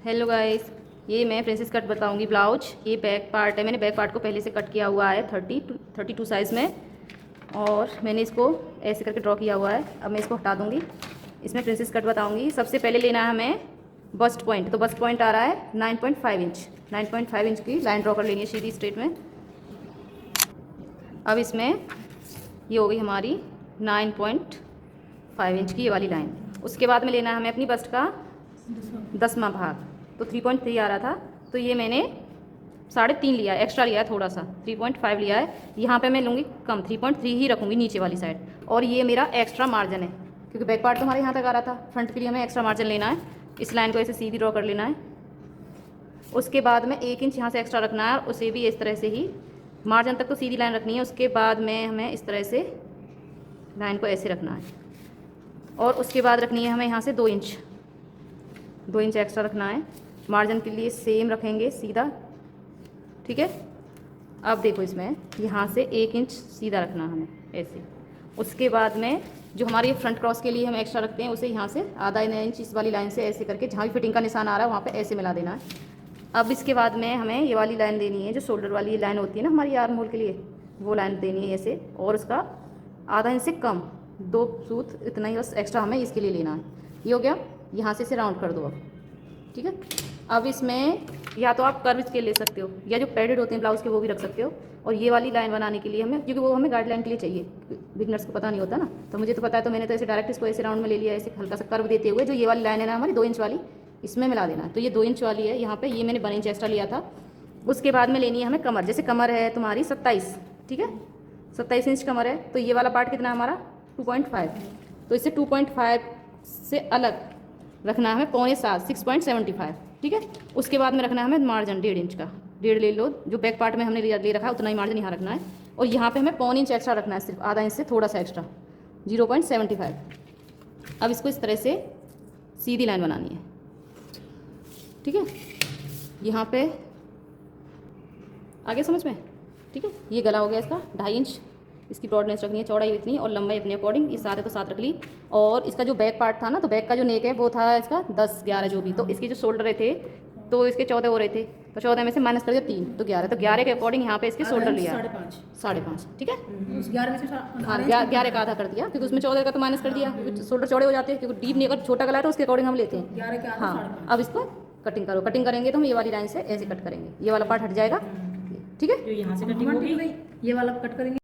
Hello guys, ये मैं princess cut बताऊंगी। ब्लाउज ये बैक पार्ट है, मैंने बैक पार्ट को पहले से कट किया हुआ है 32 साइज़ में, और मैंने इसको ऐसे करके ड्रॉ किया हुआ है। अब मैं इसको हटा दूंगी। इसमें प्रिंसेस कट बताऊंगी। सबसे पहले लेना है हमें बस्ट पॉइंट। तो बस्ट पॉइंट आ रहा है 9.5 इंच। 9.5 इंच की लाइन ड्रॉ कर लेनी है सीधी स्ट्रेट में। अब इसमें ये हो गई हमारी 9.5 इंच की ये वाली लाइन। उसके बाद में लेना है हमें अपनी बस्ट का 10वां भाग। तो 3.3 आ रहा था, तो ये मैंने 3.5 लिया है, एक्स्ट्रा लिया है थोड़ा सा, 3.5 लिया है। यहाँ पे मैं लूँगी कम, 3.3 ही रखूँगी नीचे वाली साइड। और ये मेरा एक्स्ट्रा मार्जिन है, क्योंकि बैक पार्ट तो हमारे यहाँ तक आ रहा था। फ्रंट के लिए हमें एक्स्ट्रा मार्जिन लेना है। इस लाइन को ऐसे सीधी ड्रॉ कर लेना है। उसके बाद में 1 इंच यहाँ से एक्स्ट्रा रखना है, और उसे भी इस तरह से ही मार्जिन तक तो सीधी लाइन रखनी है। उसके बाद में हमें इस तरह से लाइन को ऐसे रखना है, और उसके बाद रखनी है हमें यहाँ से 2 इंच एक्स्ट्रा रखना है। मार्जिन के लिए सेम रखेंगे सीधा, ठीक है। अब देखो, इसमें यहाँ से 1 इंच सीधा रखना हमें ऐसे। उसके बाद में जो हमारे फ्रंट क्रॉस के लिए हम एक्स्ट्रा रखते हैं, उसे यहाँ से आधा इंच इस वाली लाइन से ऐसे करके, जहाँ भी फिटिंग का निशान आ रहा है वहाँ पे ऐसे मिला देना है। अब इसके बाद में हमें ये वाली लाइन देनी है, जो शोल्डर वाली लाइन होती है ना हमारी आर्म होल के लिए, वो लाइन देनी है ऐसे। और उसका आधा इंच से कम 2 सूत इतना ही बस एक्स्ट्रा हमें इसके लिए लेना है। ये हो गया। यहाँ से इसे राउंड कर दो अब, ठीक है। अब इसमें या तो आप कर्व इसके ले सकते हो, या जो पैडेड होते हैं ब्लाउज़ के वो भी रख सकते हो। और ये वाली लाइन बनाने के लिए हमें, क्योंकि वो हमें गाइडलाइन के लिए चाहिए, बिगनर्स को पता नहीं होता ना, तो मुझे तो पता है, तो मैंने तो ऐसे डायरेक्ट इसको ऐसे राउंड में ले लिया, ऐसे हल्का सा कर्व देते हुए। जो ये वाली लाइन है ना हमारी 2 इंच वाली, इसमें मिला देना है। तो ये 2 इंच वाली है यहाँ पे, ये मैंने 1 इंच एक्स्ट्रा लिया था। उसके बाद में लेनी है हमें कमर। जैसे कमर है तुम्हारी 27, ठीक है, 27 इंच कमर है, तो ये वाला पार्ट कितना है हमारा 2.5। तो इसे 2.5 से अलग रखना है हमें 6.75, 6.75, ठीक है। उसके बाद में रखना है हमें मार्जिन 1.5 इंच का। 1.5 ले लो, जो बैक पार्ट में हमने ले रखा है उतना ही मार्जिन यहाँ रखना है। और यहाँ पे हमें 0.25 इंच एक्स्ट्रा रखना है, सिर्फ आधा इंच से थोड़ा सा एक्स्ट्रा, 0.75। अब इसको इस तरह से सीधी लाइन बनानी है, ठीक है। यहाँ पे आगे समझ में, ठीक है। ये गला हो गया इसका 2.5 इंच। इसकी ब्रॉडनेस रखनी है, चौड़ाई इतनी और लंबाई अपने अकॉर्डिंग। ये सारे तो साथ रख ली। और इसका जो बैक पार्ट था ना, तो बैक का जो नेक है वो था इसका 10-11 जो भी। तो इसके जो शोल्डर थे तो इसके 14 हो रहे थे, तो 14 में से माइनस कर दिया 3, तो 11। तो 11 के अकॉर्डिंग यहाँ पे इसके शोल्डर लिया 5.5, ठीक है। हाँ, 11 का आधा कर दिया, क्योंकि उसमें 14 का तो माइनस कर दिया, क्योंकि शोल्डर चौड़े हो जाते हैं। क्योंकि डीप नेक और छोटा गला है तो उसके अकॉर्डिंग हम लेते हैं। हाँ, अब इसको कटिंग करो। कटिंग करेंगे तो हम ये वाली लाइन से ऐसे कट करेंगे, ये वाला पार्ट हट जाएगा, ठीक है। जो यहाँ से कटिंग होगी, ये वाला कट करेंगे।